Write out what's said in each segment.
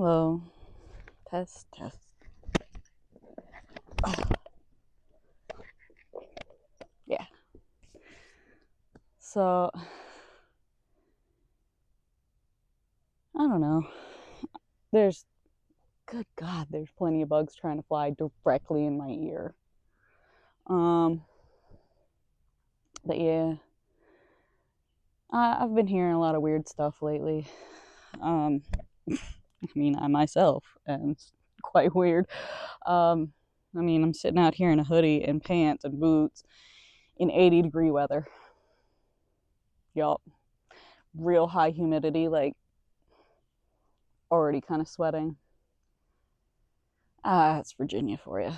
Hello. Test, test. Yeah. So, I don't know. Good God, there's plenty of bugs trying to fly directly in my ear. Um, but yeah, I've been hearing a lot of weird stuff lately. I mean, I myself am quite weird. I'm sitting out here in a hoodie and pants and boots in 80-degree weather. Yup. Real high humidity, like already kind of sweating. It's Virginia for you.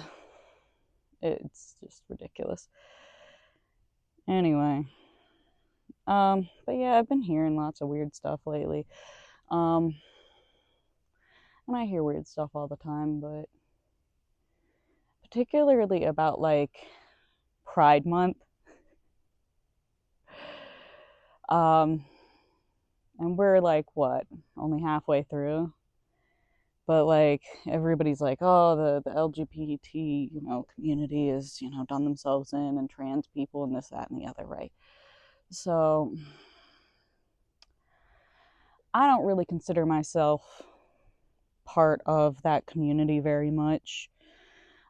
It's just ridiculous. Anyway, but yeah, I've been hearing lots of weird stuff lately. Um, and I hear weird stuff all the time, but particularly about like Pride Month. Um, and we're like what, only halfway through, but like everybody's like, oh, the LGBT community is done themselves in, and trans people and this, that, and the other, right? So I don't really consider myself part of that community very much.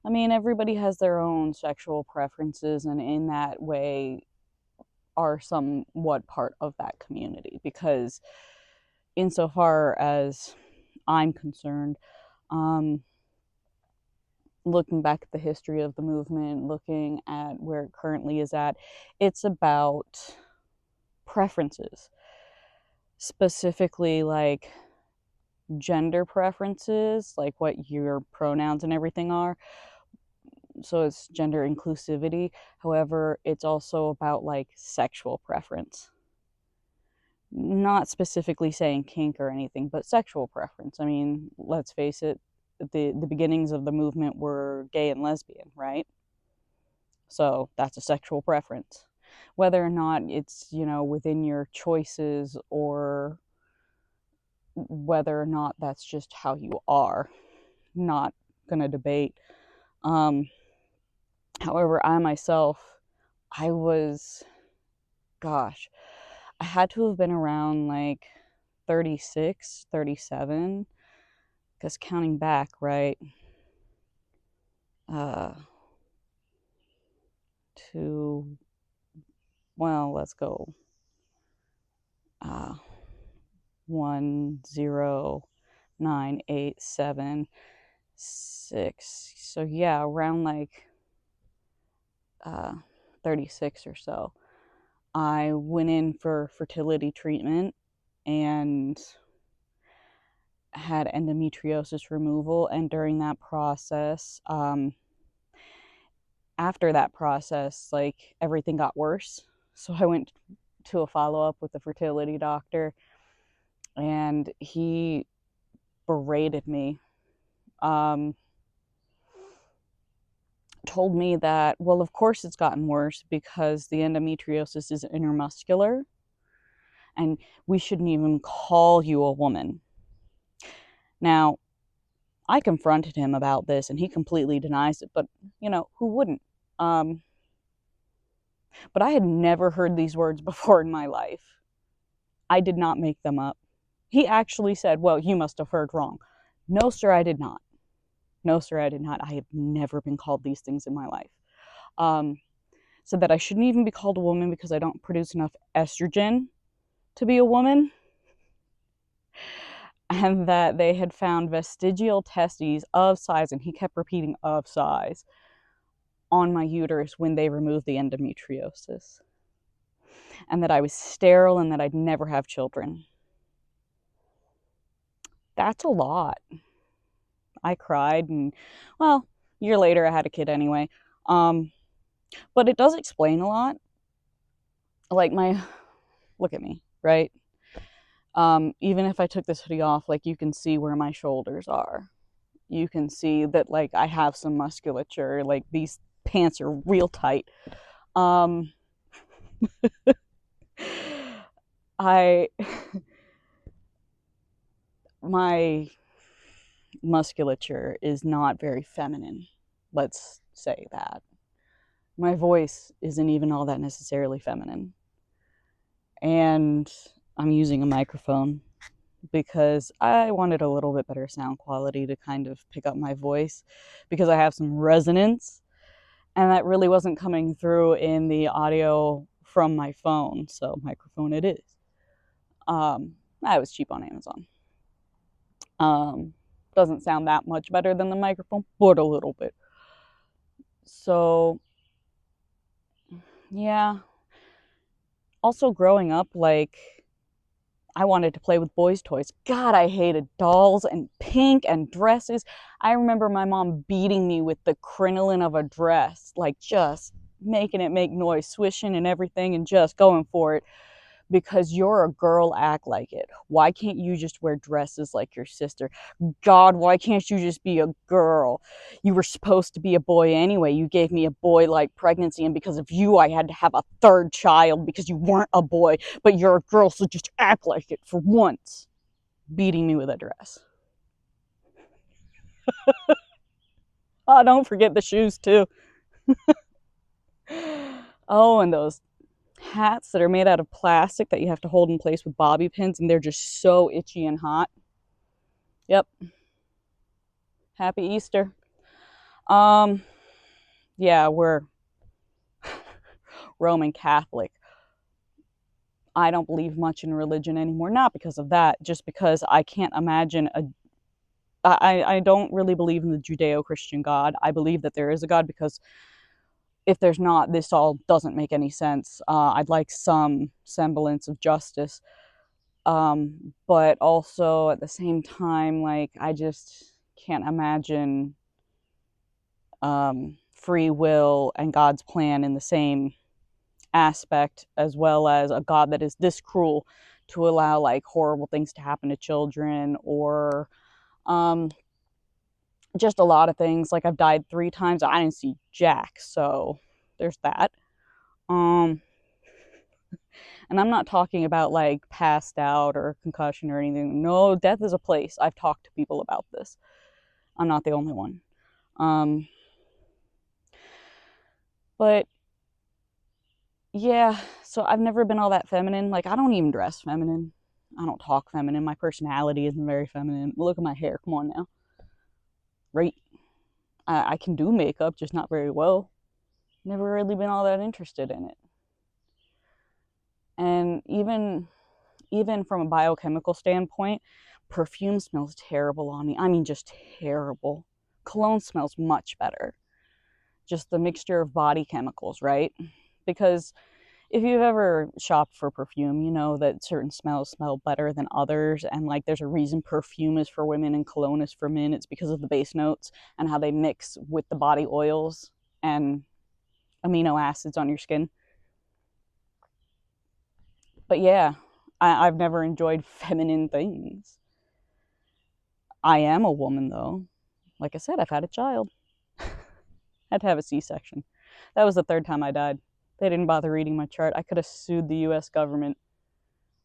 I mean, everybody has their own sexual preferences, and in that way are somewhat part of that community, because insofar as I'm concerned, looking back at the history of the movement, looking at where it currently is at, it's about preferences, specifically like gender preferences, like what your pronouns and everything are. So it's gender inclusivity. However, it's also about like sexual preference. Not specifically saying kink or anything, but sexual preference. I mean, let's face it, the beginnings of the movement were gay and lesbian, right? So that's a sexual preference. Whether or not it's, within your choices, or whether or not that's just how you are, not gonna debate. However, I myself, I was, gosh, I had to have been around like 36, 37, because counting back, right, uh, to, well, let's go, 1, 0, 9, 8, 7, 6. So yeah, around like 36 or so, I went in for fertility treatment and had endometriosis removal. And during that process, after that process, like everything got worse. So I went to a follow-up with the fertility doctor, and he berated me. Told me that, well, of course it's gotten worse because the endometriosis is intermuscular, and we shouldn't even call you a woman. Now, I confronted him about this, and he completely denies it, but, who wouldn't? But I had never heard these words before in my life. I did not make them up. He actually said, well, you must have heard wrong. No, sir, I did not. No, sir, I did not. I have never been called these things in my life. Said that I shouldn't even be called a woman because I don't produce enough estrogen to be a woman, and that they had found vestigial testes of size, and he kept repeating of size, on my uterus when they removed the endometriosis, and that I was sterile and that I'd never have children. That's a lot. I cried, and, well, a year later I had a kid anyway. But it does explain a lot. Like, look at me, right? Even if I took this hoodie off, like, you can see where my shoulders are. You can see that, like, I have some musculature. Like, these pants are real tight. I my musculature is not very feminine. Let's say that. My voice isn't even all that necessarily feminine. And I'm using a microphone because I wanted a little bit better sound quality to kind of pick up my voice because I have some resonance, and that really wasn't coming through in the audio from my phone. So microphone it is. I was cheap on Amazon. Doesn't sound that much better than the microphone, but a little bit. So yeah. Also growing up, like, I wanted to play with boys' toys. God, I hated dolls and pink and dresses. I remember my mom beating me with the crinoline of a dress, like just making it make noise, swishing and everything, and just going for it. Because you're a girl, act like it. Why can't you just wear dresses like your sister? God, why can't you just be a girl? You were supposed to be a boy anyway. You gave me a boy-like pregnancy, and because of you, I had to have a third child because you weren't a boy, but you're a girl, so just act like it for once. Beating me with a dress. Oh, don't forget the shoes, too. Oh, and those hats that are made out of plastic that you have to hold in place with bobby pins, and they're just so itchy and hot. Yep. Happy Easter. Um, yeah, we're Roman Catholic. I don't believe much in religion anymore, not because of that, just because I can't imagine I don't really believe in the Judeo-Christian God. I believe that there is a God because if there's not, this all doesn't make any sense. I'd like some semblance of justice. But also at the same time, like, I just can't imagine free will and God's plan in the same aspect, as well as a God that is this cruel to allow like horrible things to happen to children, or um, just a lot of things. Like, I've died 3 times. I didn't see Jack, so there's that. Um, and I'm not talking about like passed out or concussion or anything. No, death is a place. I've talked to people about this. I'm not the only one. Um, but yeah, so I've never been all that feminine. Like, I don't even dress feminine. I don't talk feminine. My personality isn't very feminine. Look at my hair. Come on now. Right? I can do makeup, just not very well. Never really been all that interested in it. And even from a biochemical standpoint, perfume smells terrible on me. I mean, just terrible. Cologne smells much better. Just the mixture of body chemicals, right? Because if you've ever shopped for perfume, you know that certain smells smell better than others. And like, there's a reason perfume is for women and cologne is for men. It's because of the base notes and how they mix with the body oils and amino acids on your skin. But yeah, I've never enjoyed feminine things. I am a woman, though. Like I said, I've had a child. Had to have a C-section. That was the 3rd time I died. They didn't bother reading my chart. I could have sued the US government,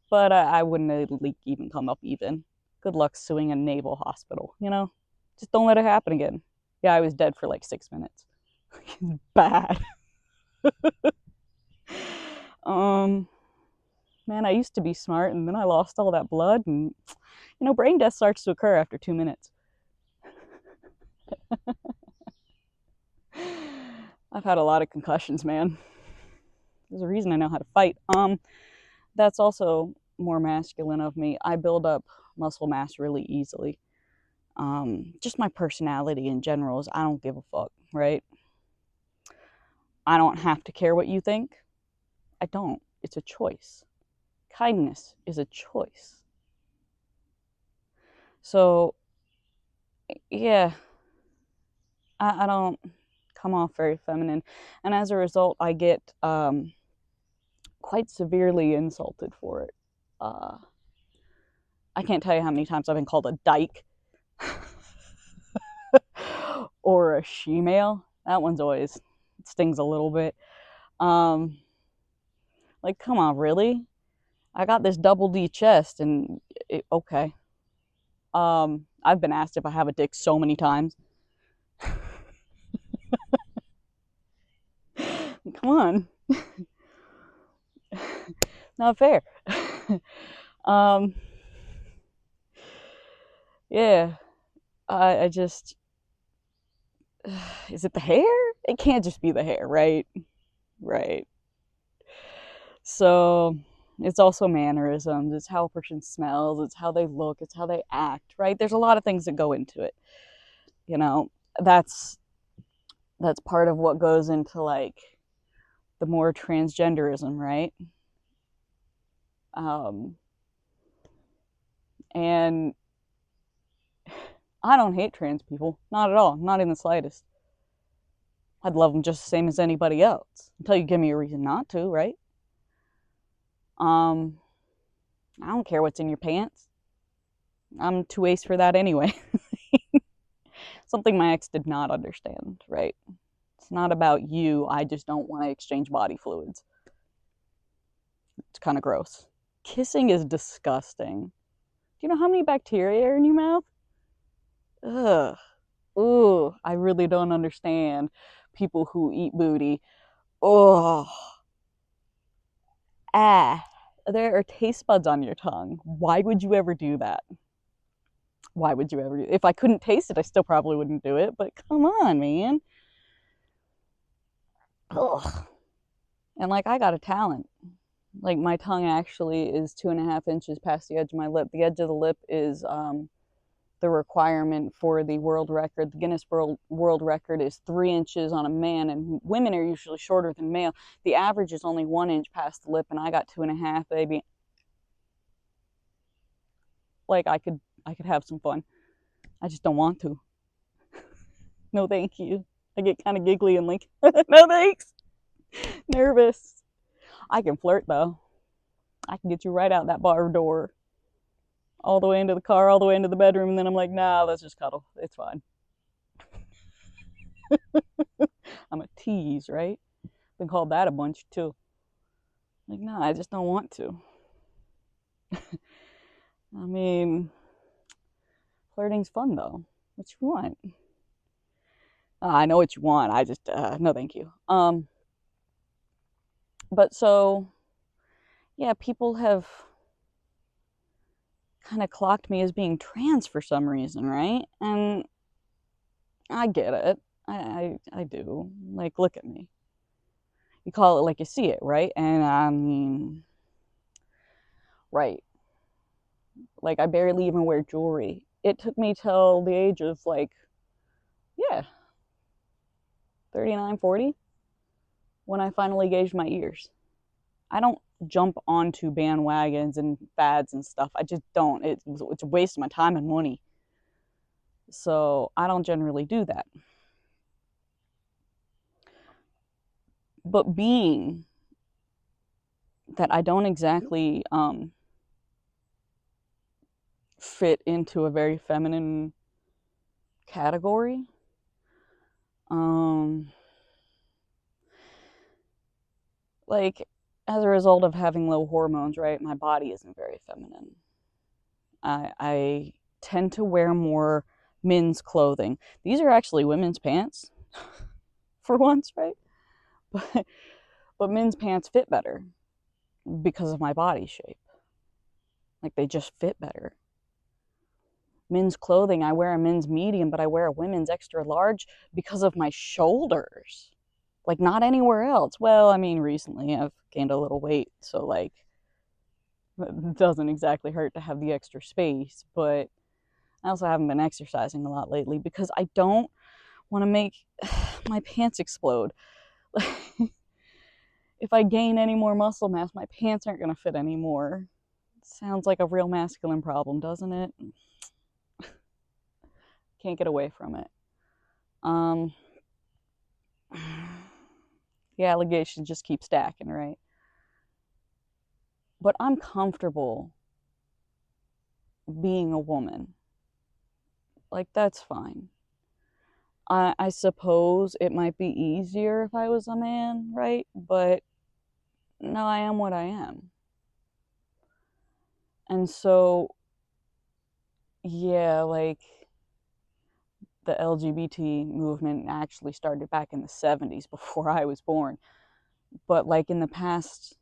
but I wouldn't have even come up even. Good luck suing a naval hospital, you know? Just don't let it happen again. Yeah, I was dead for like 6 minutes. Bad. um, Man, I used to be smart, and then I lost all that blood, and brain death starts to occur after 2 minutes. I've had a lot of concussions, man. There's a reason I know how to fight. That's also more masculine of me. I build up muscle mass really easily. Just my personality in general is I don't give a fuck, right? I don't have to care what you think. I don't. It's a choice. Kindness is a choice. So, yeah, I don't come off very feminine. And as a result, I get quite severely insulted for it. Uh, I can't tell you how many times I've been called a dyke or a she-male. That one's always stings a little bit. Um, like, come on, really? I got this double D chest, and okay. I've been asked if I have a dick so many times. Come on. Not fair. um, yeah, I just, is it the hair? It can't just be the hair, right? Right. So it's also mannerisms. It's how a person smells. It's how they look. It's how they act, right? There's a lot of things that go into it. You know, that's that's part of what goes into like the more transgenderism, right? Um, and I don't hate trans people, not at all, not in the slightest. I'd love them just the same as anybody else until you give me a reason not to, right? Um, I don't care what's in your pants. I'm too ace for that anyway. Something my ex did not understand, right? It's not about you. I just don't want to exchange body fluids. It's kind of gross. Kissing is disgusting. Do you know how many bacteria are in your mouth? Ugh. Ooh, I really don't understand people who eat booty. Oh, ah. There are taste buds on your tongue. Why would you ever do that? Why would you ever do it? If I couldn't taste it, I still probably wouldn't do it, but come on, man. Ugh. And like, I got a talent. Like, my tongue actually is 2.5 inches past the edge of my lip. The edge of the lip is the requirement for the world record. The Guinness World Record is 3 inches on a man, and women are usually shorter than male. The average is only 1 inch past the lip, and I got 2.5, baby. Like, I could have some fun. I just don't want to. No, thank you. I get kind of giggly and like, no thanks. Nervous. I can flirt though. I can get you right out that bar door, all the way into the car, all the way into the bedroom, and then I'm like, nah, let's just cuddle. It's fine. I'm a tease, right? Been called that a bunch too. Like, nah, I just don't want to. I mean, flirting's fun though. What you want? I know what you want. I just no, thank you. But so yeah, people have kind of clocked me as being trans for some reason, right? And I get it. I do. Like, look at me. You call it like you see it, right? And I mean, right. Like, I barely even wear jewelry. It took me till the age of like, yeah, 39, 40 when I finally gauged my ears. I don't jump onto bandwagons and fads and stuff. I just don't. It's a waste of my time and money. So I don't generally do that. But being that I don't exactly fit into a very feminine category, um, like as a result of having low hormones, right? My body isn't very feminine. I tend to wear more men's clothing. These are actually women's pants for once, right? But but men's pants fit better because of my body shape. Like, they just fit better. Men's clothing, I wear a men's medium, but I wear a women's extra large because of my shoulders. Like, not anywhere else. Well, I mean, recently I've gained a little weight, so like, it doesn't exactly hurt to have the extra space, but I also haven't been exercising a lot lately because I don't want to make my pants explode. If I gain any more muscle mass, my pants aren't going to fit anymore. Sounds like a real masculine problem, doesn't it? Can't get away from it. Um, the allegations just keep stacking, right? But I'm comfortable being a woman. Like, that's fine. I suppose it might be easier if I was a man, right? But no, I am what I am. And so, Yeah, like the LGBT movement actually started back in the 70s before I was born. But like in the past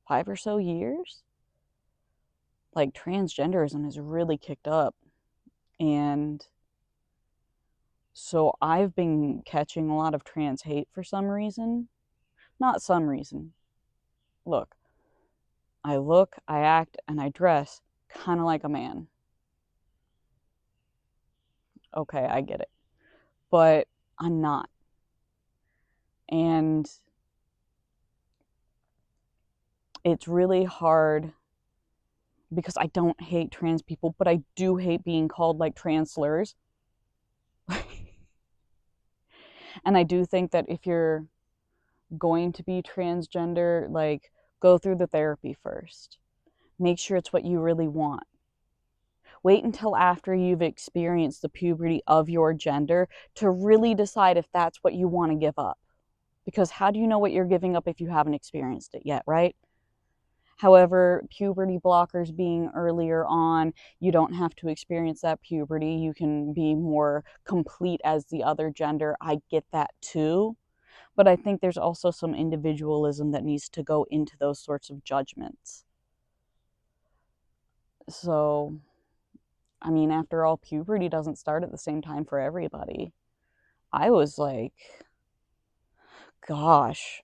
5 or so years, like transgenderism has really kicked up. And so I've been catching a lot of trans hate for some reason. Not some reason. Look, I act, and I dress kind of like a man. Okay, I get it. But I'm not. And it's really hard because I don't hate trans people, but I do hate being called like trans slurs. And I do think that if you're going to be transgender, like, go through the therapy first. Make sure it's what you really want. Wait until after you've experienced the puberty of your gender to really decide if that's what you want to give up. Because how do you know what you're giving up if you haven't experienced it yet, right? However, puberty blockers being earlier on, you don't have to experience that puberty. You can be more complete as the other gender. I get that too. But I think there's also some individualism that needs to go into those sorts of judgments. So, I mean, after all, puberty doesn't start at the same time for everybody. I was like, gosh,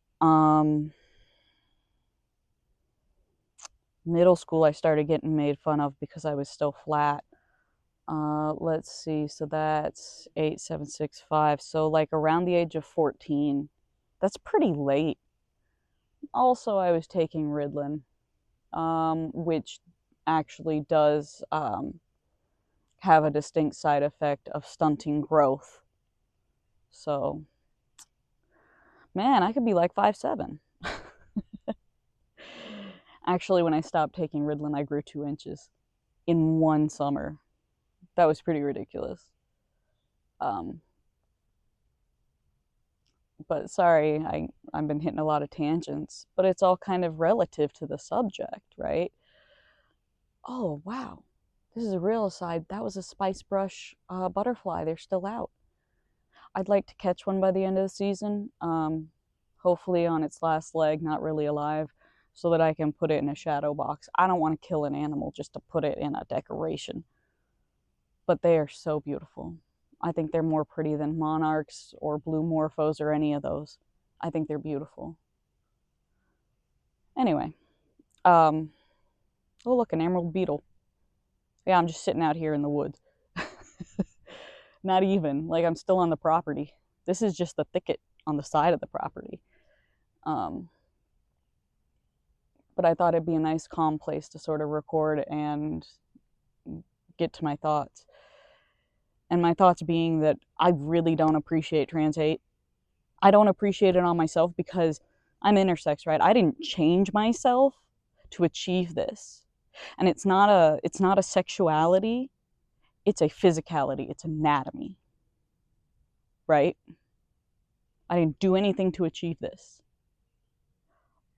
middle school, I started getting made fun of because I was still flat. Let's see, so that's 8765. So, like, around the age of 14. That's pretty late. Also, I was taking Ritalin, which actually does have a distinct side effect of stunting growth. So, man, I could be like 5'7". Actually, when I stopped taking Ritalin, I grew 2 inches in one summer. That was pretty ridiculous. Um, but sorry, I've been hitting a lot of tangents, but it's all kind of relative to the subject, right? Oh, wow. This is a real aside. That was a spice brush butterfly. They're still out. I'd like to catch one by the end of the season, hopefully on its last leg, not really alive, so that I can put it in a shadow box. I don't want to kill an animal just to put it in a decoration, but they are so beautiful. I think they're more pretty than monarchs or blue morphos or any of those. I think they're beautiful. Anyway, oh, look, an emerald beetle. Yeah, I'm just sitting out here in the woods. Not even. Like, I'm still on the property. This is just the thicket on the side of the property. Um, but I thought it'd be a nice, calm place to sort of record and get to my thoughts. And my thoughts being that I really don't appreciate trans hate. I don't appreciate it on myself because I'm intersex, right? I didn't change myself to achieve this. And it's not a sexuality, it's a physicality, it's anatomy, right? I didn't do anything to achieve this.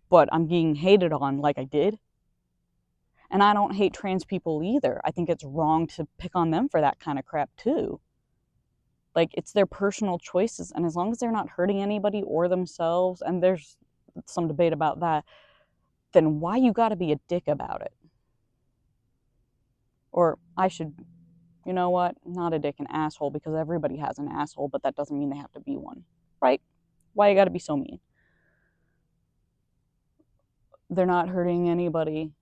But I'm being hated on like I did. And I don't hate trans people either. I think it's wrong to pick on them for that kind of crap too. Like, it's their personal choices, and as long as they're not hurting anybody or themselves, and there's some debate about that, then why you got to be a dick about it? Or I should, you know what? Not a dick, an asshole, because everybody has an asshole, but that doesn't mean they have to be one, right? Why you got to be so mean? They're not hurting anybody.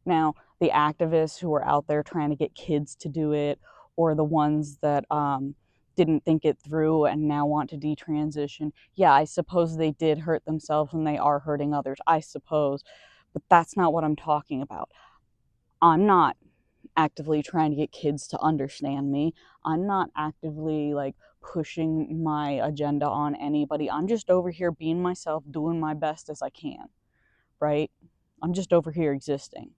Now, the activists who are out there trying to get kids to do it, or the ones that didn't think it through and now want to detransition, yeah, I suppose they did hurt themselves and they are hurting others, I suppose. But that's not what I'm talking about. I'm not actively trying to get kids to understand me. I'm not actively like pushing my agenda on anybody. I'm just over here being myself, doing my best as I can, right? I'm just over here existing.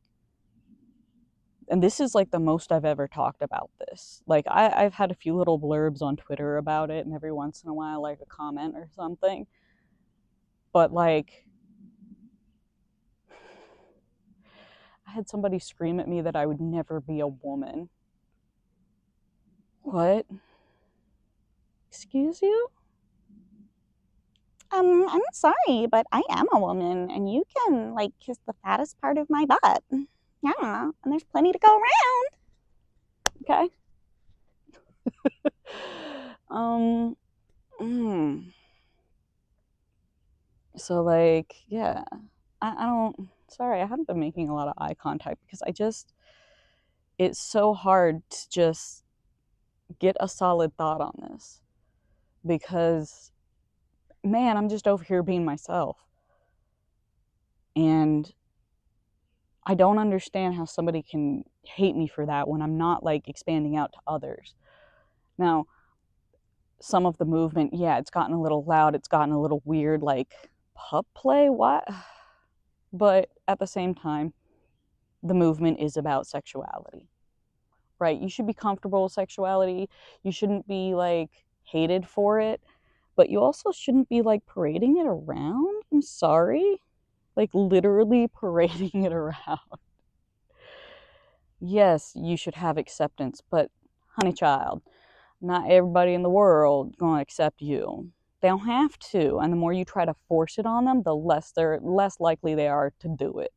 And this is like the most I've ever talked about this. Like, I've had a few little blurbs on Twitter about it, and every once in a while, like a comment or something. But like, I had somebody scream at me that I would never be a woman. What? Excuse you? I'm sorry, but I am a woman, and you can, like, kiss the fattest part of my butt. Yeah, and there's plenty to go around. Okay. um, mm. So, like, yeah, I don't, sorry, I haven't been making a lot of eye contact because it's so hard to just get a solid thought on this because, man, I'm just over here being myself. And I don't understand how somebody can hate me for that when I'm not like expanding out to others. Now, some of the movement, yeah, it's gotten a little loud, it's gotten a little weird, like pup play, what? But at the same time, the movement is about sexuality, right? You should be comfortable with sexuality. You shouldn't be like hated for it, but you also shouldn't be like parading it around. I'm sorry. Like literally parading it around. Yes, you should have acceptance, but honey child, not everybody in the world gonna accept you. They don't have to, and the more you try to force it on them, the less likely they are to do it.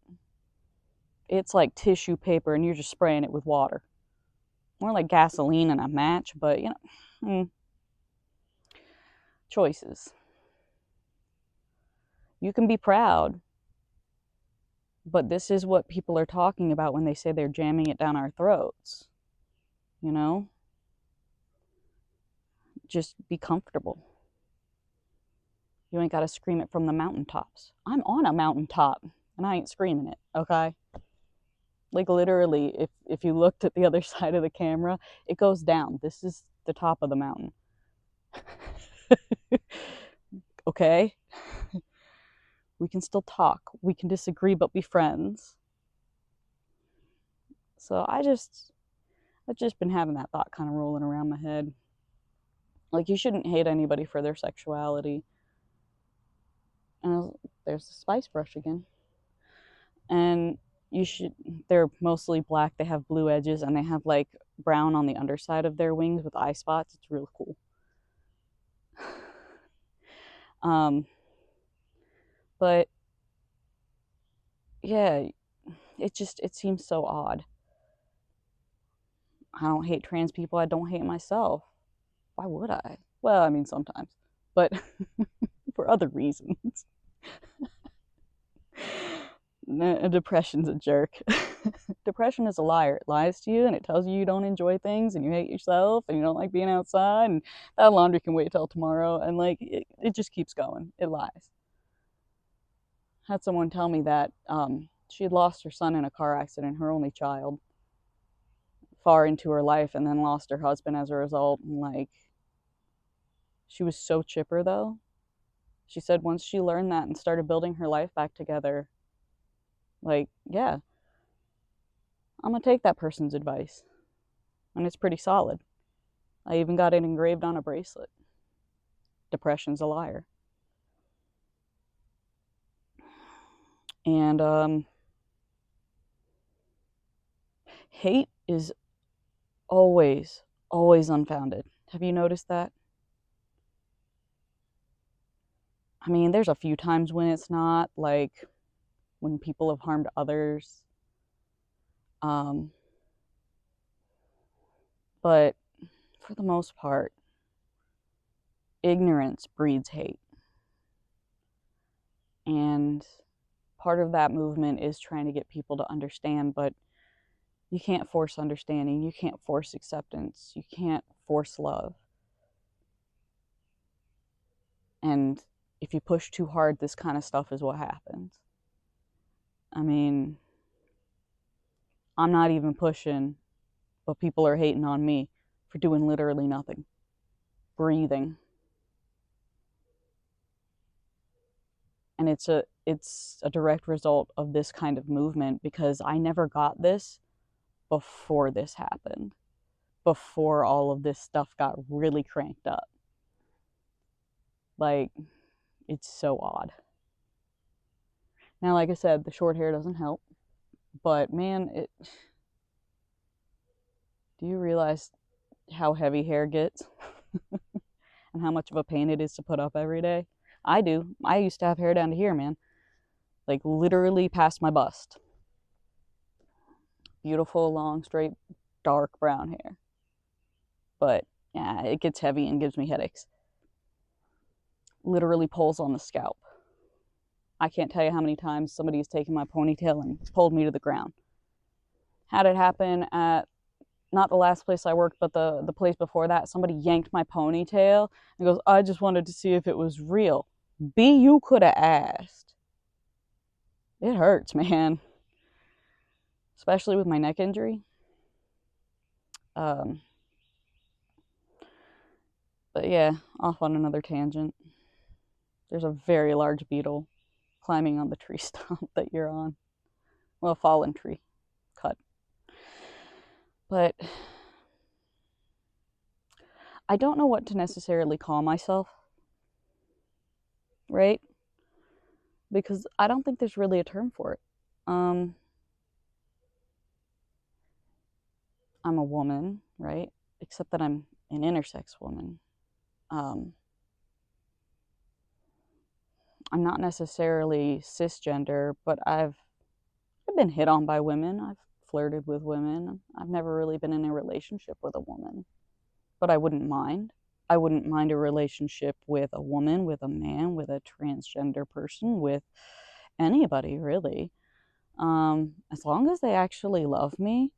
It's like tissue paper and you're just spraying it with water. More like gasoline and a match, but choices. You can be proud, but this is what people are talking about when they say they're jamming it down our throats. You know? Just be comfortable. You ain't got to scream it from the mountaintops. I'm on a mountaintop and I ain't screaming it, okay? Like literally, if you looked at the other side of the camera, it goes down. This is the top of the mountain. Okay? We can still talk. We can disagree but be friends. So I've just been having that thought kind of rolling around my head. Like you shouldn't hate anybody for their sexuality. And there's the spice brush again. And you should they're mostly black, they have blue edges, and they have like brown on the underside of their wings with eye spots. It's really cool. um but yeah, it seems so odd. I don't hate trans people, I don't hate myself. Why would I? Well, I mean sometimes, but for other reasons. Depression's a jerk. Depression is a liar. It lies to you and it tells you you don't enjoy things and you hate yourself and you don't like being outside and that laundry can wait till tomorrow, and like it just keeps going. It lies. I had someone tell me that she had lost her son in a car accident, her only child, far into her life, and then lost her husband as a result. And like, she was so chipper though. She said once she learned that and started building her life back together, like, yeah, I'm gonna take that person's advice. And it's pretty solid. I even got it engraved on a bracelet. Depression's a liar. And hate is always, always unfounded. Have you noticed that? I mean, there's a few times when it's not, like when people have harmed others. Um, but for the most part, ignorance breeds hate. And part of that movement is trying to get people to understand, but you can't force understanding. You can't force acceptance. You can't force love. And if you push too hard, this kind of stuff is what happens. I mean, I'm not even pushing, but people are hating on me for doing literally nothing. Breathing. And it's a direct result of this kind of movement because I never got this before this happened. Before all of this stuff got really cranked up. Like, it's so odd. Now, like I said, the short hair doesn't help. But man, do you realize how heavy hair gets and how much of a pain it is to put up every day? I do. I used to have hair down to here, man. Like literally past my bust. Beautiful, long, straight, dark brown hair. But yeah, it gets heavy and gives me headaches. Literally pulls on the scalp. I can't tell you how many times somebody has taken my ponytail and pulled me to the ground. Had it happen at not the last place I worked, but the place before that. Somebody yanked my ponytail and goes, "I just wanted to see if it was real." B, you could have asked. It hurts, man. Especially with my neck injury. Um, but yeah, off on another tangent. There's a very large beetle climbing on the tree stump that you're on. Well, fallen tree cut. But I don't know what to necessarily call myself, right? Because I don't think there's really a term for it. Um, I'm a woman, right? Except that I'm an intersex woman. Um, I'm not necessarily cisgender, but I've been hit on by women. I've flirted with women. I've never really been in a relationship with a woman, but I wouldn't mind. I wouldn't mind a relationship with a woman, with a man, with a transgender person, with anybody really. As long as they actually love me,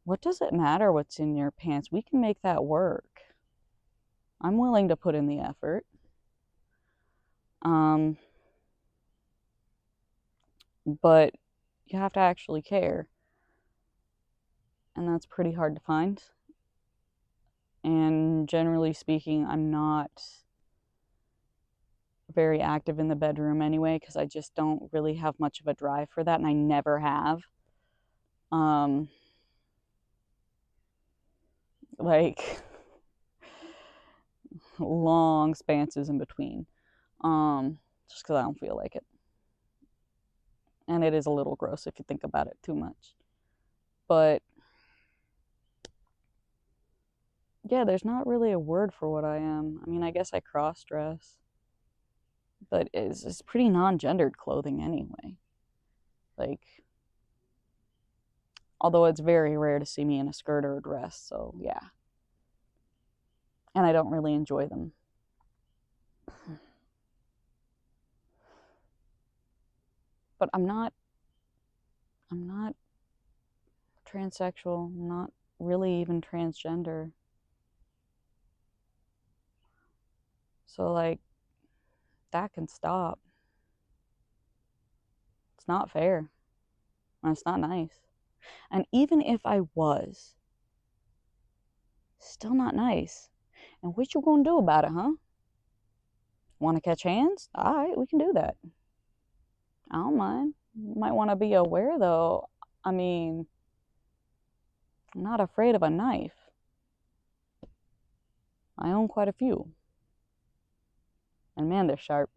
what does it matter what's in your pants? We can make that work. I'm willing to put in the effort. Um, but you have to actually care, and that's pretty hard to find. And generally speaking, I'm not very active in the bedroom anyway because I just don't really have much of a drive for that, and I never have. Um, like long spances in between. Just because I don't feel like it, and it is a little gross if you think about it too much. But yeah, there's not really a word for what I am. I mean, I guess I cross dress, but it's pretty non-gendered clothing anyway. Like, although it's very rare to see me in a skirt or a dress, so yeah. And I don't really enjoy them. But I'm not transsexual, I'm not really even transgender. So like that can stop. It's not fair. And it's not nice. And even if I was, still not nice. And what you gonna do about it, huh? Want to catch hands? All right, we can do that. I don't mind. You might want to be aware though. I mean, I'm not afraid of a knife. I own quite a few. And man, they're sharp.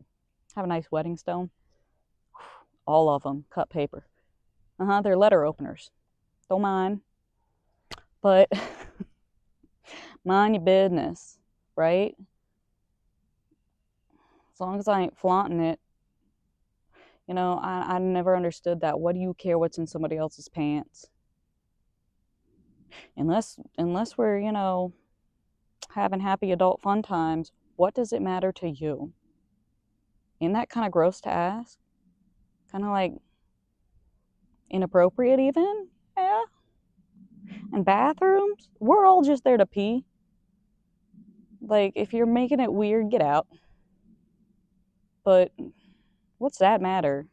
Have a nice wedding stone. All of them cut paper. They're letter openers. Don't mind. But mind your business, right? As long as I ain't flaunting it. I never understood that. What do you care what's in somebody else's pants? Unless we're, having happy adult fun times, what does it matter to you? Isn't that kind of gross to ask? Kind of like inappropriate, even? Yeah. And bathrooms? We're all just there to pee. Like, if you're making it weird, get out. But what's that matter?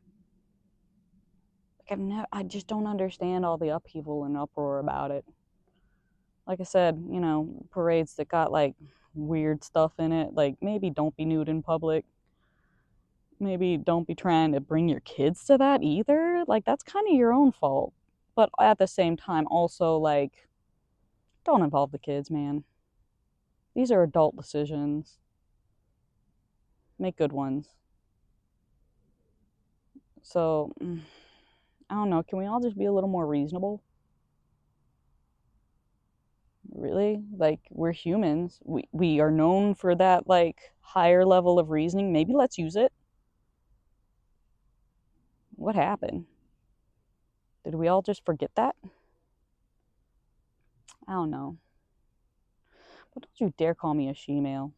Like, I just don't understand all the upheaval and uproar about it. Like I said, parades that got like weird stuff in it. Like, maybe don't be nude in public. Maybe don't be trying to bring your kids to that either. Like, that's kind of your own fault. But at the same time, also, like, don't involve the kids, man. These are adult decisions. Make good ones. So, I don't know. Can we all just be a little more reasonable? Really? Like, we're humans. We are known for that, like, higher level of reasoning. Maybe let's use it. What happened? Did we all just forget that? I don't know. But don't you dare call me a she-male.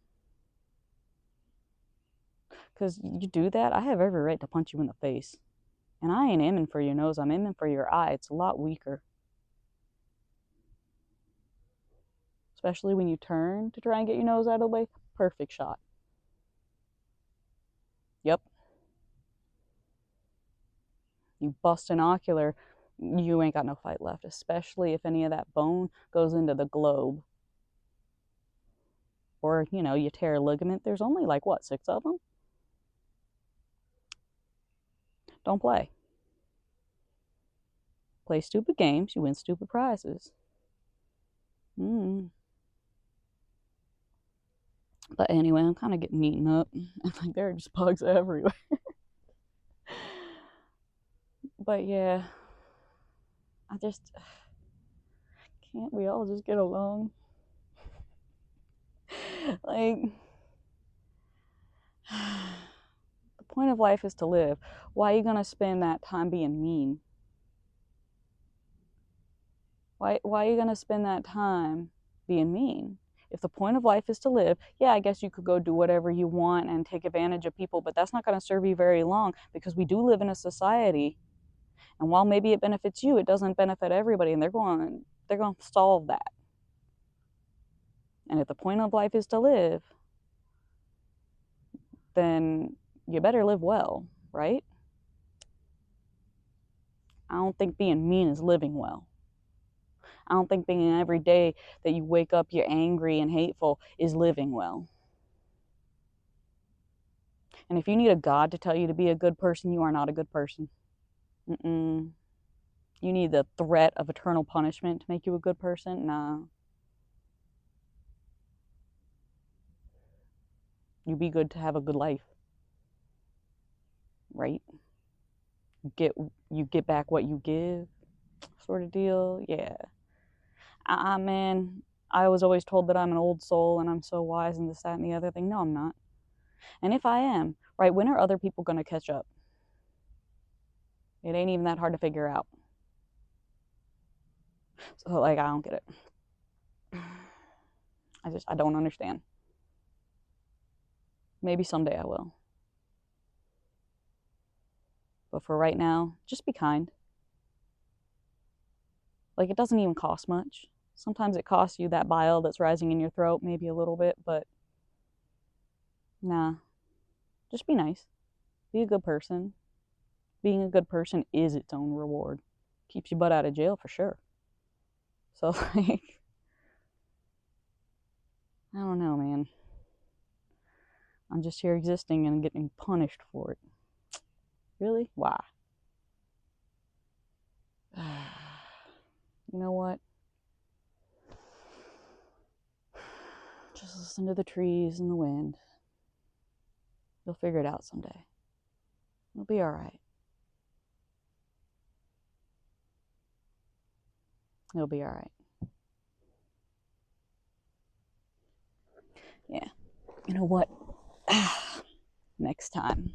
Because you do that, I have every right to punch you in the face. And I ain't aiming for your nose, I'm aiming for your eye. It's a lot weaker. Especially when you turn to try and get your nose out of the way. Perfect shot. Yep. You bust an ocular, you ain't got no fight left, especially if any of that bone goes into the globe. Or, you tear a ligament. There's only like, what, 6 of them? Don't play. Play stupid games, you win stupid prizes. But anyway, I'm kind of getting eaten up. Like, there are just bugs everywhere. But yeah, I just can't we all just get along? Like, the point of life is to live. Why are you gonna spend that time being mean? Why are you gonna spend that time being mean? If the point of life is to live, yeah, I guess you could go do whatever you want and take advantage of people, but that's not going to serve you very long, because we do live in a society, and while maybe it benefits you, it doesn't benefit everybody, and they're going to solve that. And if the point of life is to live, then you better live well, right? I don't think being mean is living well. I don't think being every day that you wake up you're angry and hateful is living well. And if you need a God to tell you to be a good person, you are not a good person. Mm-mm. You need the threat of eternal punishment to make you a good person? Nah. You be good to have a good life, right? Get you get back what you give, sort of deal. Yeah. Man, I was always told that I'm an old soul and I'm so wise and this, that, and the other thing. No, I'm not. And if I am, right, when are other people gonna catch up? It ain't even that hard to figure out. So, like, I don't get it. I don't understand. Maybe someday I will. But for right now, just be kind. Like, it doesn't even cost much. Sometimes it costs you that bile that's rising in your throat, maybe a little bit, but nah. Just be nice. Be a good person. Being a good person is its own reward. Keeps your butt out of jail for sure. So, like, I don't know, man. I'm just here existing and getting punished for it. Really? Why? You know what? Just listen to the trees and the wind. You'll figure it out someday. It'll be alright. It'll be alright. Yeah. You know what? Next time.